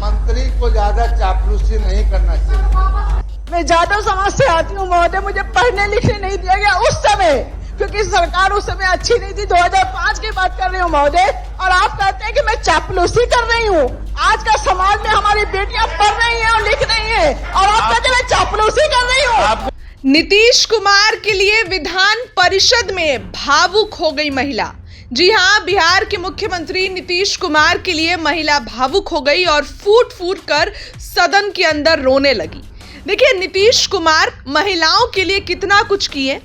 मंत्री को ज्यादा चापलूसी नहीं करना चाहिए। मैं जाटव समाज से आती हूँ महोदय, मुझे पढ़ने लिखने नहीं दिया गया उस समय, क्योंकि सरकार उस समय अच्छी नहीं थी। 2005 की बात कर रही हूँ महोदय, और आप कहते हैं कि मैं चापलूसी कर रही हूँ। आज का समाज में हमारी बेटियां पढ़ रही हैं और लिख रही हैं, और आप कहते हैं मैं चापलूसी कर रही हूँ। नीतीश कुमार के लिए विधान परिषद में भावुक हो गई महिला। जी हां, बिहार के मुख्यमंत्री नीतीश कुमार के लिए महिला भावुक हो गई और फूट फूट कर सदन के अंदर रोने लगी। देखिए, नीतीश कुमार महिलाओं के लिए कितना कुछ किए,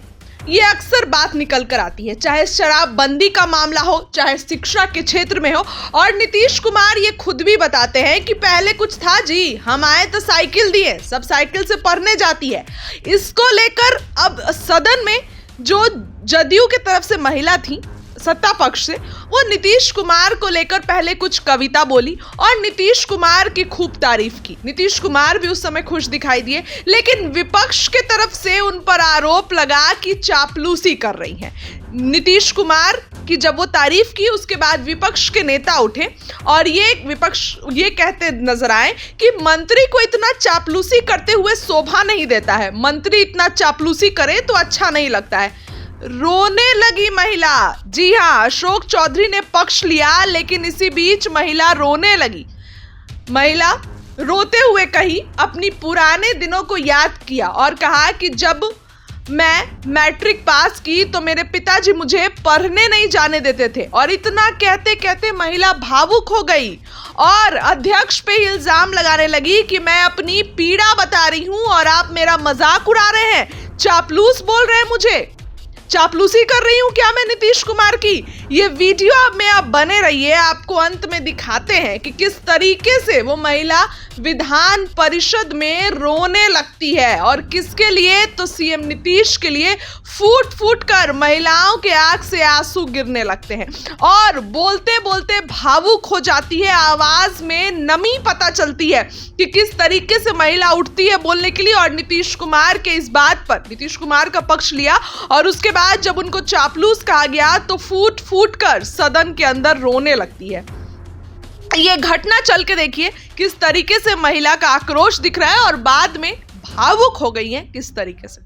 ये अक्सर बात निकल कर आती है, चाहे शराबबंदी का मामला हो, चाहे शिक्षा के क्षेत्र में हो। और नीतीश कुमार ये खुद भी बताते हैं कि पहले कुछ था जी, हम आए तो साइकिल दिए, सब साइकिल से पढ़ने जाती है। इसको लेकर अब सदन में जो जदयू की तरफ से महिला थी सत्ता पक्ष से, वो नीतीश कुमार को लेकर पहले कुछ कविता बोली और नीतीश कुमार की खूब तारीफ की। नीतीश कुमार भी उस समय खुश दिखाई दिए, लेकिन विपक्ष के तरफ से उन पर आरोप लगा कि चापलूसी कर रही हैं। नीतीश कुमार की जब वो तारीफ की, उसके बाद विपक्ष के नेता उठे और ये कहते नजर आए कि मंत्री को इतना चापलूसी करते हुए शोभा नहीं देता है, मंत्री इतना चापलूसी करे तो अच्छा नहीं लगता है। रोने लगी महिला। जी हां, अशोक चौधरी ने पक्ष लिया, लेकिन इसी बीच महिला रोने लगी। महिला रोते हुए कही, अपनी पुराने दिनों को याद किया और कहा कि जब मैं मैट्रिक पास की तो मेरे पिताजी मुझे पढ़ने नहीं जाने देते थे। और इतना कहते कहते महिला भावुक हो गई और अध्यक्ष पे इल्जाम लगाने लगी कि मैं अपनी पीड़ा बता रही हूं और आप मेरा मजाक उड़ा रहे हैं, चापलूस बोल रहे हैं मुझे, चापलूसी कर रही हूं क्या मैं नीतीश कुमार की। ये वीडियो आप बने रहिए, आपको अंत में दिखाते हैं कि किस तरीके से वो महिला विधान परिषद में रोने लगती है और किसके लिए, तो सीएम नीतीश के लिए फूट फूट कर महिलाओं के आंख से आंसू गिरने लगते हैं और बोलते बोलते भावुक हो जाती है। आवाज में नमी पता चलती है कि किस तरीके से महिला उठती है बोलने के लिए। और नीतीश कुमार के इस बात पर नीतीश कुमार का पक्ष लिया और उसके बाद जब उनको चापलूस कहा गया तो फूट फूट कर सदन के अंदर रोने लगती है। ये घटना चल के देखिए किस तरीके से महिला का आक्रोश दिख रहा है और बाद में भावुक हो गई है किस तरीके से।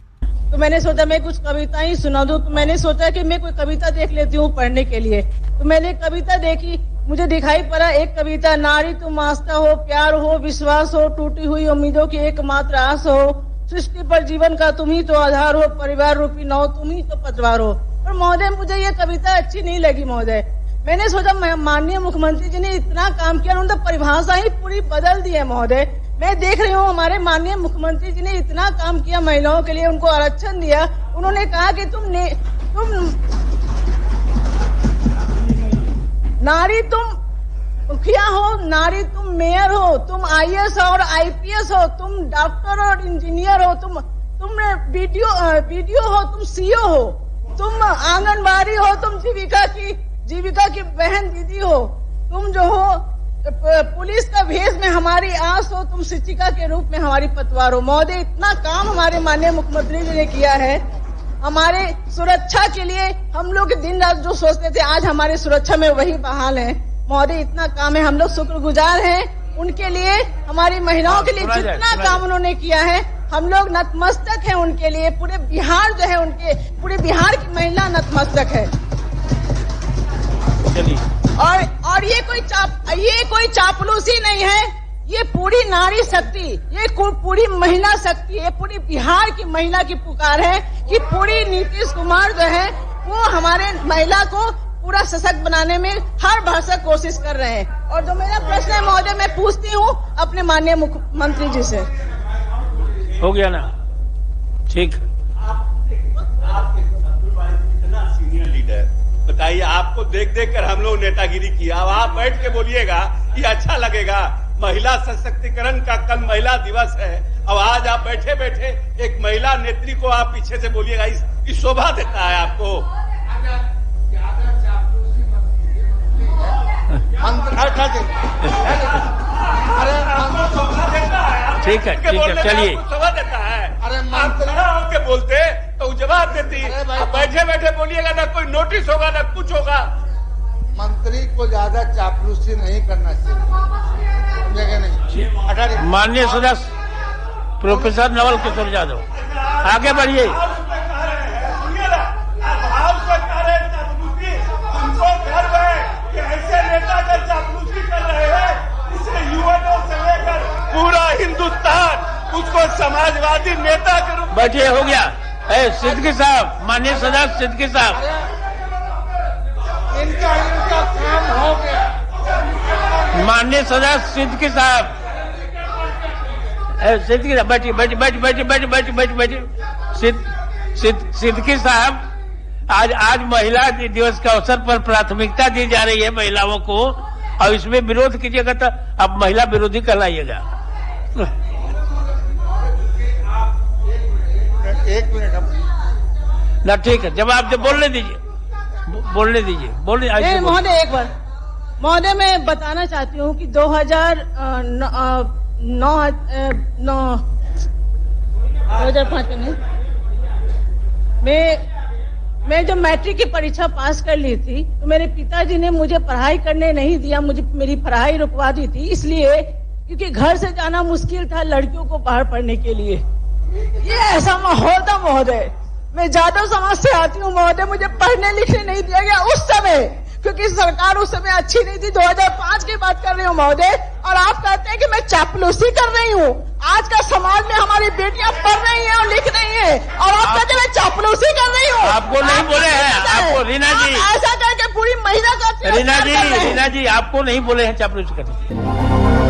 तो मैंने सोचा मैं कुछ कविता ही सुना दूं, तो मैंने सोचा कि मैं कोई कविता देख लेती हूँ पढ़ने के लिए। तो मैंने कविता देखी, मुझे दिखाई पड़ा एक कविता, नारी तुम आस्था हो, प्यार हो, विश्वास हो, टूटी हुई उम्मीदों की एकमात्र आस हो, सृष्टि पर जीवन का तुम ही तो आधार हो, परिवार रूपी नाव तुम ही तो पतवार हो। पर महोदय मुझे ये कविता अच्छी नहीं लगी महोदय। मैंने सोचा माननीय मुख्यमंत्री जी ने इतना काम किया, उन्होंने तो परिभाषा ही पूरी बदल दी है महोदय। मैं देख रही हूँ हमारे माननीय मुख्यमंत्री जी ने इतना काम किया महिलाओं के लिए, उनको आरक्षण दिया। उन्होंने कहा कि तुम नारी तुम मुखिया हो, नारी तुम मेयर हो, तुम आईएएस और आईपीएस हो, तुम डॉक्टर और इंजीनियर हो, तुम बीडीओ हो, तुम सीओ हो, तुम आंगनबाड़ी हो, तुम जीविका की बहन दीदी हो, तुम जो हो पुलिस का भेष में हमारी आस हो, तुम शिक्षिका के रूप में हमारी पतवार हो। महोदय इतना काम हमारे माननीय मुख्यमंत्री जी ने किया है हमारे सुरक्षा के लिए। हम लोग दिन रात जो सोचते थे आज हमारी सुरक्षा में वही बहाल है महोदय। इतना काम है, हम लोग शुक्रगुजार हैं उनके लिए, हमारी महिलाओं के लिए जितना काम उन्होंने किया है हम लोग नतमस्तक हैं उनके लिए। पूरे बिहार जो है उनके, पूरे बिहार की महिला नतमस्तक है। और ये कोई चापलूसी नहीं है, ये पूरी नारी शक्ति, ये पूरी महिला शक्ति है, पूरी बिहार की महिला की पुकार है कि पूरी नीतीश कुमार जो है वो हमारे महिला को पूरा सशक्त बनाने में हर भरसक कोशिश कर रहे हैं। और जो मेरा प्रश्न है महोदय मैं पूछती हूँ अपने माननीय मुख्यमंत्री जी से। हो गया ना, ठीक। बताइए, आपको देख देख कर हम लोग नेतागिरी किया, अब आप बैठ के बोलिएगा ये अच्छा लगेगा। महिला सशक्तिकरण का कल महिला दिवस है, अब आज आप बैठे बैठे एक महिला नेत्री को आप पीछे से बोलिएगा, इस शोभा देता है आपको। ठीक है, चलिए। शोभा देता है, आप खड़ा होकर बोलते तो जवाब देती, बैठे बैठे बोलिएगा ना कोई नोटिस होगा ना कुछ होगा। मंत्री को ज्यादा चापलूसी नहीं करना चाहिए, नहीं। माननीय सदस्य प्रोफेसर नवल किशोर यादव, आगे बढ़िए। हमको गर्व है कि ऐसे नेता का चापलूसी कर रहे हैं, इसे युवकों से लेकर पूरा हिंदुस्तान उसको समाजवादी नेता के रूप में। बैठिए, हो गया। सिद्दीकी साहब, माननीय सदस्य सिद्दीकी साहब, इनका काम हो गया। माननीय सदस्य सिद्दीकी साहब, सिद्दीकी साहब बैठिए, बैठिए। सिद्दीकी साहब, आज महिला दिवस के अवसर पर प्राथमिकता दी जा रही है महिलाओं को, और इसमें विरोध कीजिएगा तो अब महिला विरोधी कहलाइएगा। एक मिनट ना, ठीक है, जवाब दे, बोलने दीजिए। नहीं महोदय, एक बार महोदय मैं बताना चाहती हूँ कि 2005 में मैं जब मैट्रिक की परीक्षा पास कर ली थी तो मेरे पिताजी ने मुझे पढ़ाई करने नहीं दिया, मुझे मेरी पढ़ाई रुकवा दी थी, इसलिए क्योंकि घर से जाना मुश्किल था लड़कियों को बाहर पढ़ने के लिए। ये ऐसा माहौल था महोदय। मैं जादव समाज से आती हूँ महोदय, मुझे पढ़ने लिखने नहीं दिया गया उस समय, क्योंकि सरकार उस समय अच्छी नहीं थी। 2005 की बात कर रही हूँ महोदय, और आप कहते हैं कि मैं चापलूसी कर रही हूँ। आज का समाज में हमारी बेटियां पढ़ रही हैं और लिख रही हैं, और आप कहते हैं मैं चापलूसी कर रही हूँ। आपको नहीं बोले हैं, आपको रीना जी ऐसा करके पूरी महिला का रीना जी आपको नहीं बोले हैं चापलूसी करने।